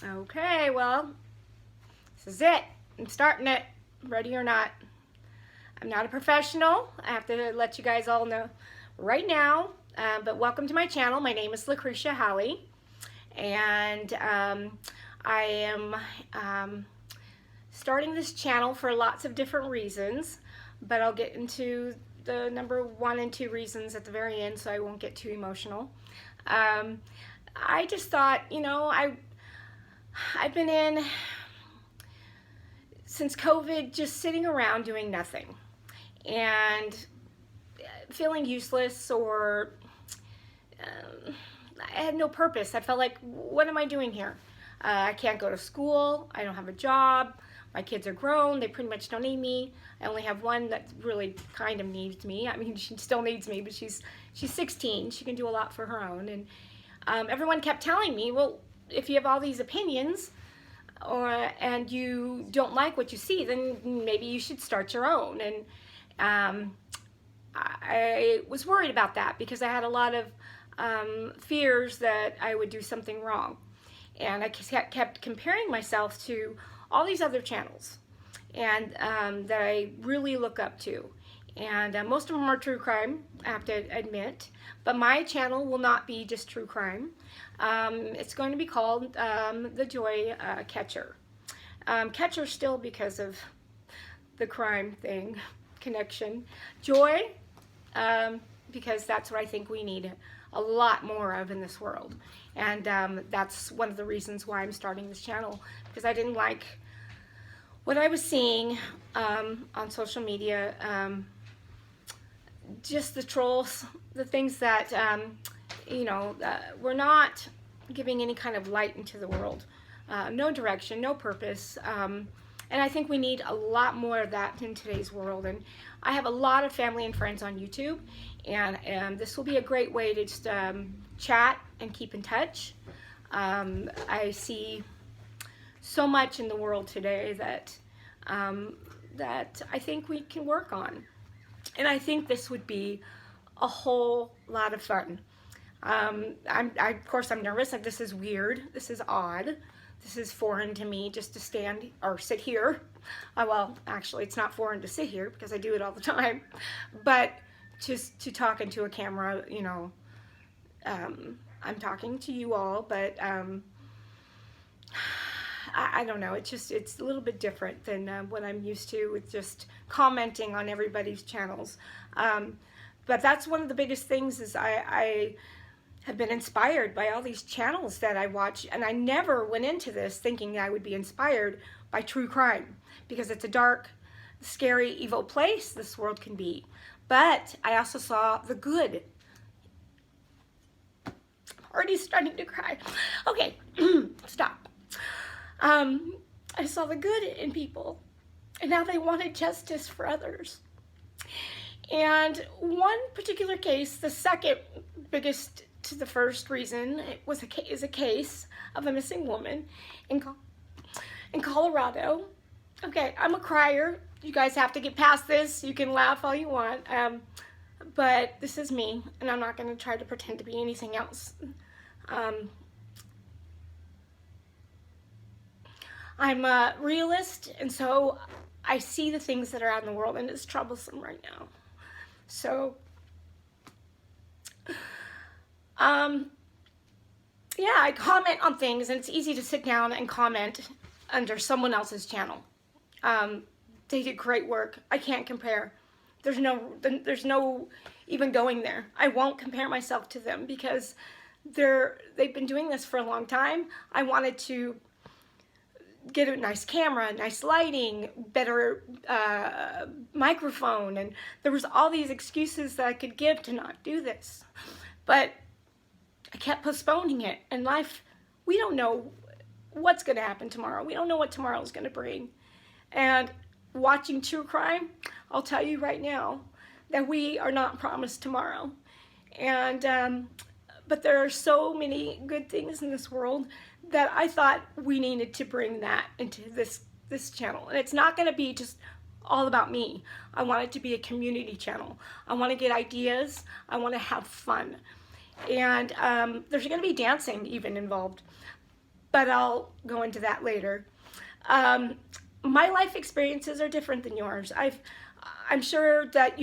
Okay, well, this is it. I'm starting it, ready or not. I'm not a professional. I have to let you guys all know right now. But welcome to my channel. My name is Lucretia Halley, and I am starting this channel for lots of different reasons, but I'll get into the number 1 and 2 reasons at the very end, so I won't get too emotional. I just thought, I've been in since COVID just sitting around doing nothing and feeling useless, or I had no purpose. I felt like, what am I doing here? I can't go to school. I don't have a job. My kids are grown. They pretty much don't need me. I only have one that really kind of needs me. I mean, she still needs me, but she's 16. She can do a lot for her own. And everyone kept telling me, well, if you have all these opinions and you don't like what you see, then maybe you should start your own. And I was worried about that because I had a lot of fears that I would do something wrong. And I kept comparing myself to all these other channels and that I really look up to. And most of them are true crime, I have to admit. But my channel will not be just true crime. It's going to be called The Joy Catcher. Catcher still because of the crime thing, connection. Joy, because that's what I think we need a lot more of in this world. And that's one of the reasons why I'm starting this channel, because I didn't like what I was seeing on social media, just the trolls, the things that, were not giving any kind of light into the world. No direction, no purpose. And I think we need a lot more of that in today's world. And I have a lot of family and friends on YouTube, and this will be a great way to just chat and keep in touch. I see so much in the world today that that I think we can work on, and I think this would be a whole lot of fun. Of course, I'm nervous. Like, this is weird. This is odd. This is foreign to me, just to stand or sit here. Well, actually, it's not foreign to sit here because I do it all the time. But just to talk into a camera, I'm talking to you all, but I don't know. It's a little bit different than what I'm used to with just commenting on everybody's channels. But that's one of the biggest things is I have been inspired by all these channels that I watch, and I never went into this thinking I would be inspired by true crime, because it's a dark, scary, evil place this world can be. But I also saw the good. I'm already starting to cry. Okay, stop. I saw the good in people, and how they wanted justice for others. And one particular case, the second biggest to the first reason, is a case of a missing woman in Colorado. Okay, I'm a crier. You guys have to get past this. You can laugh all you want, but this is me, and I'm not going to try to pretend to be anything else. I'm a realist, and so I see the things that are out in the world, and it's troublesome right now. So, yeah, I comment on things, and it's easy to sit down and comment under someone else's channel. They did great work. I can't compare. There's no even going there. I won't compare myself to them because they've been doing this for a long time. I wanted to get a nice camera, nice lighting, better microphone, and there was all these excuses that I could give to not do this. But I kept postponing it. And life, we don't know what's going to happen tomorrow. We don't know what tomorrow is going to bring. And watching true crime, I'll tell you right now that we are not promised tomorrow. And but there are so many good things in this world that I thought we needed to bring that into this channel. And it's not going to be just all about me. I want it to be a community channel. I want to get ideas. I want to have fun. And there's going to be dancing even involved. but I'll go into that later. My life experiences are different than yours. I'm sure that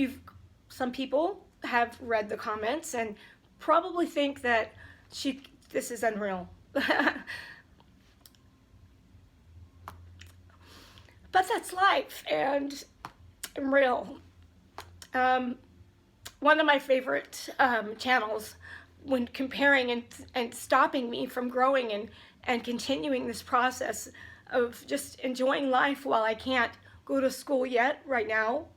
some people have read the comments and probably think that this is unreal. But that's life, and I'm real. One of my favorite channels, when comparing and stopping me from growing and continuing this process of just enjoying life while I can't go to school yet right now,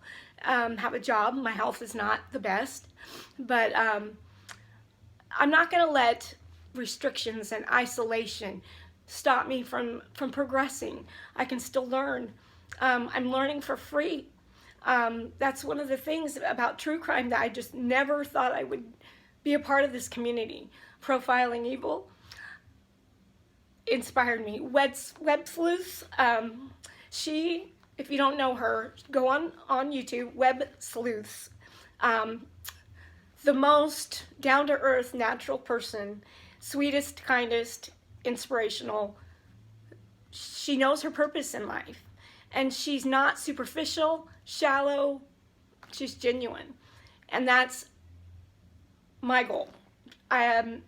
have a job. My health is not the best, but I'm not going to let restrictions and isolation stop me from progressing. I can still learn. I'm learning for free. That's one of the things about true crime that I just never thought I would be a part of this community. Profiling Evil inspired me. Web Sleuths, she, if you don't know her, go on YouTube, Web Sleuths. The most down-to-earth, natural person, sweetest, kindest, inspirational. She knows her purpose in life. And she's not superficial, shallow, she's genuine. And that's my goal. I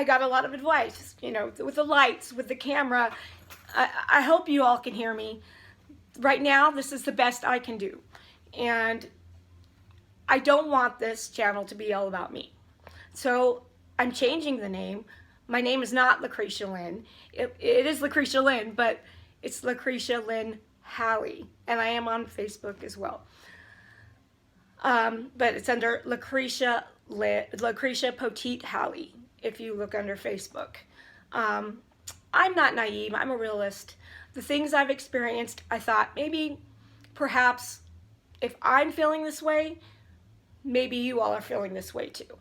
got a lot of advice, you know, with the lights, with the camera. I hope you all can hear me. Right now, this is the best I can do. And I don't want this channel to be all about me. So I'm changing the name. My name is not Lucretia Lynn. It is Lucretia Lynn, but it's Lucretia Lynn Halley, and I am on Facebook as well. But it's under Lucretia Poteet Halley, if you look under Facebook. I'm not naive, I'm a realist. The things I've experienced, I thought maybe, perhaps, if I'm feeling this way, maybe you all are feeling this way too.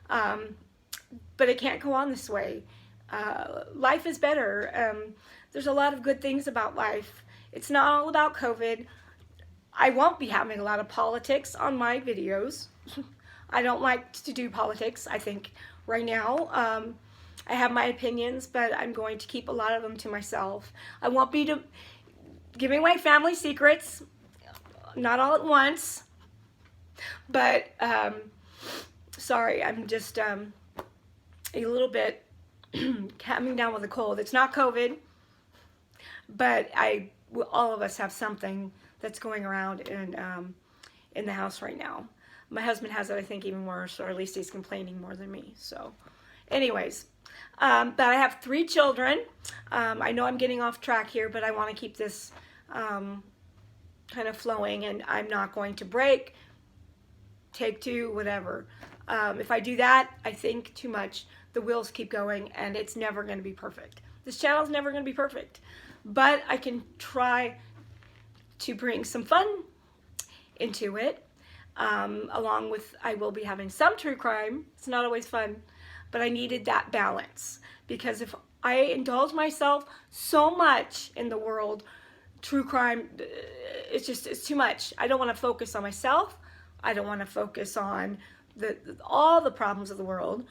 But it can't go on this way. Life is better. There's a lot of good things about life. It's not all about COVID. I won't be having a lot of politics on my videos. I don't like to do politics, I think, right now. I have my opinions, but I'm going to keep a lot of them to myself. I won't be giving away family secrets, not all at once. But, sorry, I'm just a little bit coming down with a cold. It's not COVID, but all of us have something that's going around in the house right now. My husband has it, I think, even worse, or at least he's complaining more than me. So, anyways, but I have 3 children. I know I'm getting off track here, but I want to keep this kind of flowing, and I'm not going to break, take 2, whatever. If I do that, I think too much. The wheels keep going, and it's never going to be perfect. This channel's never going to be perfect, but I can try to bring some fun into it. Along with, I will be having some true crime. It's not always fun, but I needed that balance, because if I indulge myself so much in the world, true crime, it's too much. I don't want to focus on myself. I don't want to focus on all the problems of the world.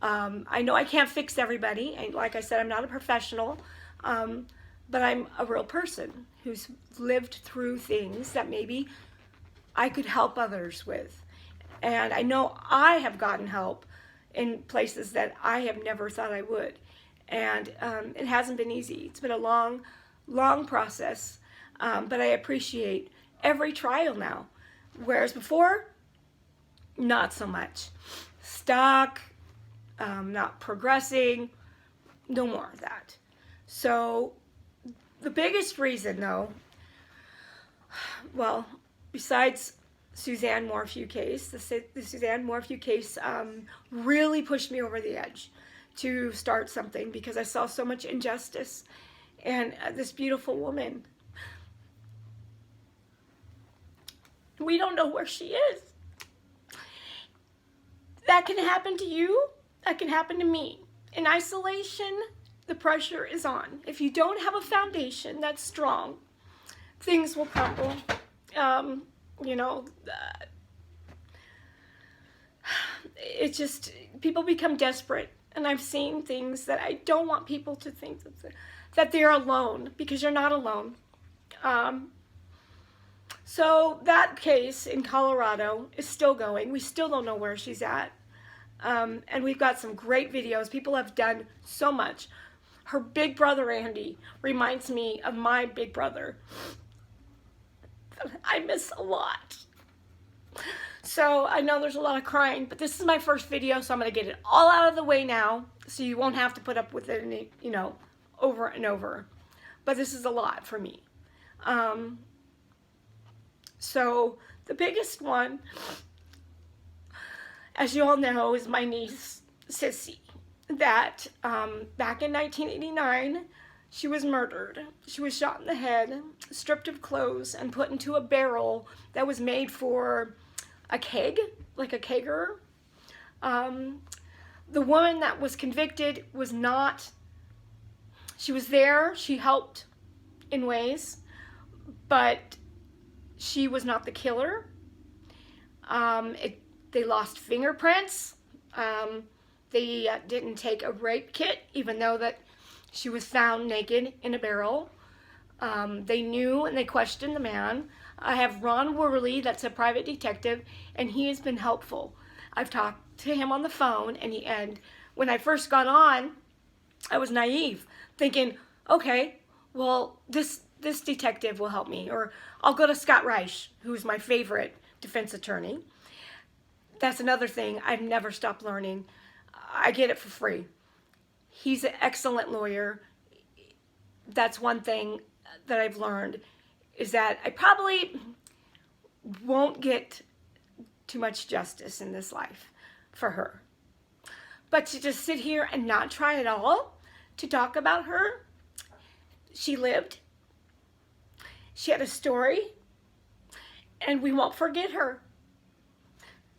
I know I can't fix everybody. And like I said, I'm not a professional, but I'm a real person who's lived through things that maybe I could help others with. And I know I have gotten help in places that I have never thought I would. And it hasn't been easy. It's been a long, long process, but I appreciate every trial now. Whereas before, not so much. Stuck, not progressing, no more of that. So the biggest reason though, well, besides Suzanne Morphew case, the Suzanne Morphew case really pushed me over the edge to start something, because I saw so much injustice, and this beautiful woman, we don't know where she is. That can happen to you, that can happen to me. In isolation, the pressure is on. If you don't have a foundation that's strong, things will crumble. You know, it's just, people become desperate and I've seen things that I don't want people to think that they're alone, because you're not alone. So that case in Colorado is still going. We still don't know where she's at. And we've got some great videos. People have done so much. Her big brother, Andy, reminds me of my big brother. I miss a lot. So I know there's a lot of crying, but this is my first video, so I'm going to get it all out of the way now, so you won't have to put up with it, over and over. But this is a lot for me. So the biggest one, as you all know, is my niece, Sissy, that back in 1989, she was murdered. She was shot in the head, stripped of clothes, and put into a barrel that was made for a keg, like a kegger. The woman that was convicted was not, she was there, she helped in ways, but she was not the killer. They lost fingerprints. They didn't take a rape kit, even though that she was found naked in a barrel. They knew and they questioned the man. I have Ron Worley, that's a private detective, and he has been helpful. I've talked to him on the phone, and when I first got on, I was naive, thinking, okay, well, this detective will help me, or I'll go to Scott Reich, who's my favorite defense attorney. That's another thing I've never stopped learning. I get it for free. He's an excellent lawyer. That's one thing that I've learned, is that I probably won't get too much justice in this life for her. But to just sit here and not try at all to talk about her, she lived. She had a story, and we won't forget her.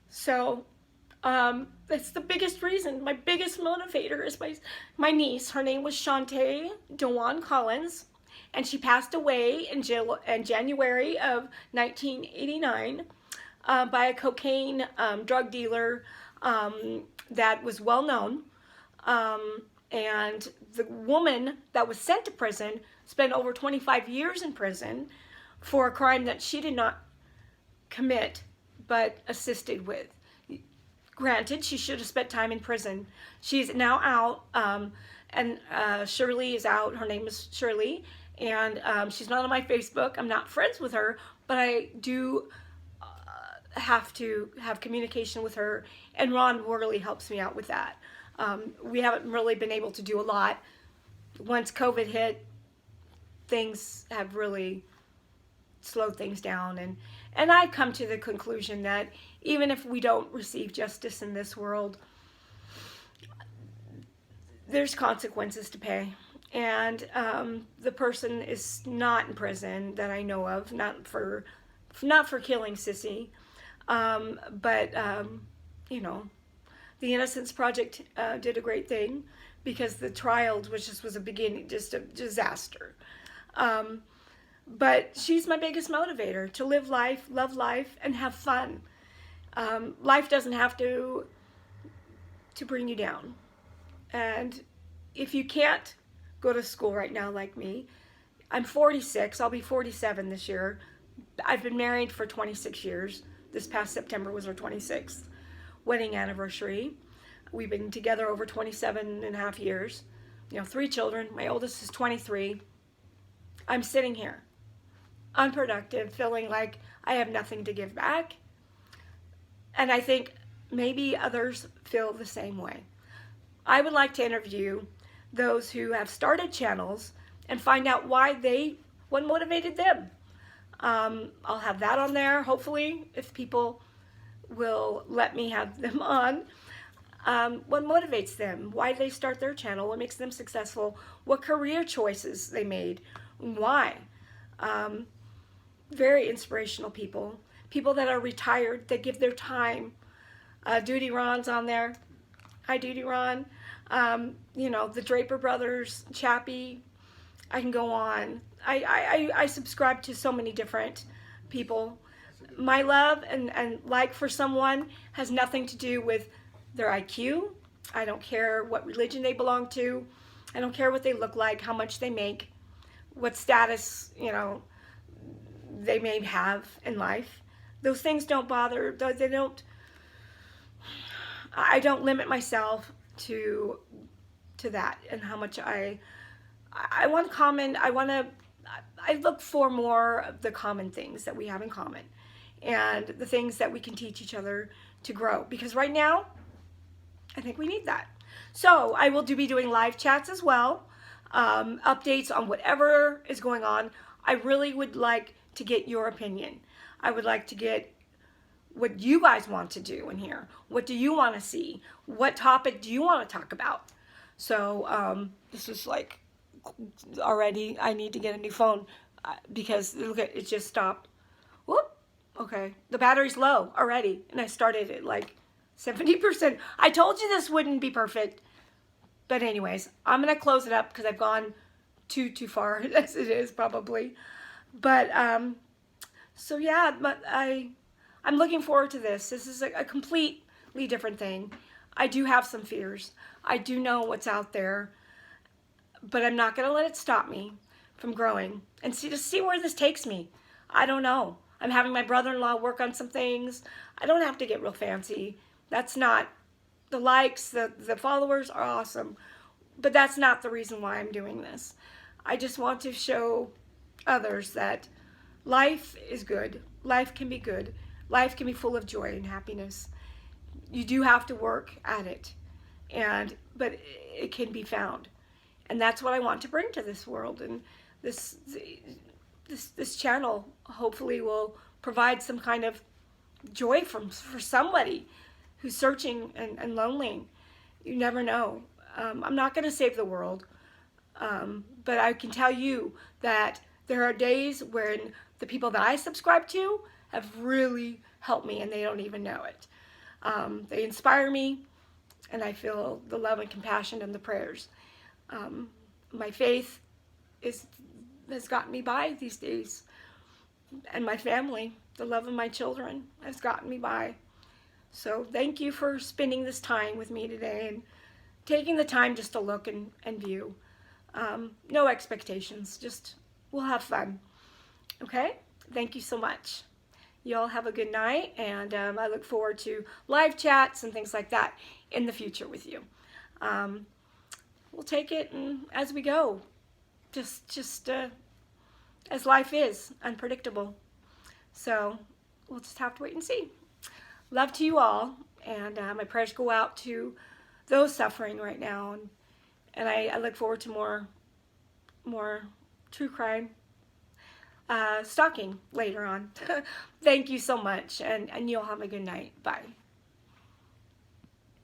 So that's the biggest reason. My biggest motivator is my niece. Her name was Shantae Dewan Collins, and she passed away in January of 1989 by a cocaine drug dealer that was well known. And the woman that was sent to prison spent over 25 years in prison for a crime that she did not commit but assisted with. Granted, she should have spent time in prison. She's now out, and Shirley is out. Her name is Shirley, and she's not on my Facebook. I'm not friends with her, but I do have to have communication with her, and Ron Worley helps me out with that. We haven't really been able to do a lot. Once COVID hit, things have really slowed things down, and I've come to the conclusion that even if we don't receive justice in this world, there's consequences to pay. And the person is not in prison that I know of, not for killing Sissy, but the Innocence Project did a great thing, because the trial was a beginning, just a disaster. But she's my biggest motivator, to live life, love life, and have fun. Life doesn't have to bring you down. And if you can't go to school right now like me, I'm 46, I'll be 47 this year. I've been married for 26 years. This past September was our 26th wedding anniversary. We've been together over 27 and a half years. 3 children. My oldest is 23. I'm sitting here, unproductive, feeling like I have nothing to give back. And I think maybe others feel the same way. I would like to interview those who have started channels and find out what motivated them. I'll have that on there, hopefully, if people will let me have them on. What motivates them? Why did they start their channel? What makes them successful? What career choices they made? Why? Very inspirational people. People that are retired, that give their time. Duty Ron's on there. Hi, Duty Ron. The Draper Brothers, Chappie. I can go on. I subscribe to so many different people. My love and like for someone has nothing to do with their IQ, I don't care what religion they belong to. I don't care what they look like, how much they make, what status, they may have in life. Those things don't bother, they don't, I don't limit myself to that and how much I want common, I look for more of the common things that we have in common and the things that we can teach each other to grow. Because right now, I think we need that. So I will be doing live chats as well, updates on whatever is going on. I really would like to get your opinion. I would like to get what you guys want to do in here. What do you want to see? What topic do you want to talk about? So this is like already, I need to get a new phone because look at it, just stopped. Whoop. Okay, the battery's low already, and I started at like 70%. I told you this wouldn't be perfect, but anyways, I'm gonna close it up because I've gone too far as it is probably. But so yeah, but I'm looking forward to this. This is a completely different thing. I do have some fears. I do know what's out there, but I'm not gonna let it stop me from growing and see where this takes me. I don't know. I'm having my brother-in-law work on some things. I don't have to get real fancy. That's not, the likes, the followers are awesome, but that's not the reason why I'm doing this. I just want to show others that life is good. Life can be good. Life can be full of joy and happiness. You do have to work at it, but it can be found. And that's what I want to bring to this world. And this channel hopefully will provide some kind of joy for somebody who's searching and lonely. You never know. I'm not going to save the world, but I can tell you that there are days when the people that I subscribe to have really helped me and they don't even know it. They inspire me, and I feel the love and compassion and the prayers. My faith has gotten me by these days, and my family, the love of my children, has gotten me by. So thank you for spending this time with me today and taking the time just to look and view. No expectations, just we'll have fun. Okay? Thank you so much. You all have a good night, and I look forward to live chats and things like that in the future with you. We'll take it as we go, just as life is, unpredictable. So we'll just have to wait and see. Love to you all, and my prayers go out to those suffering right now, and I look forward to more true crime stalking later on. Thank you so much, and you'll have a good night. Bye.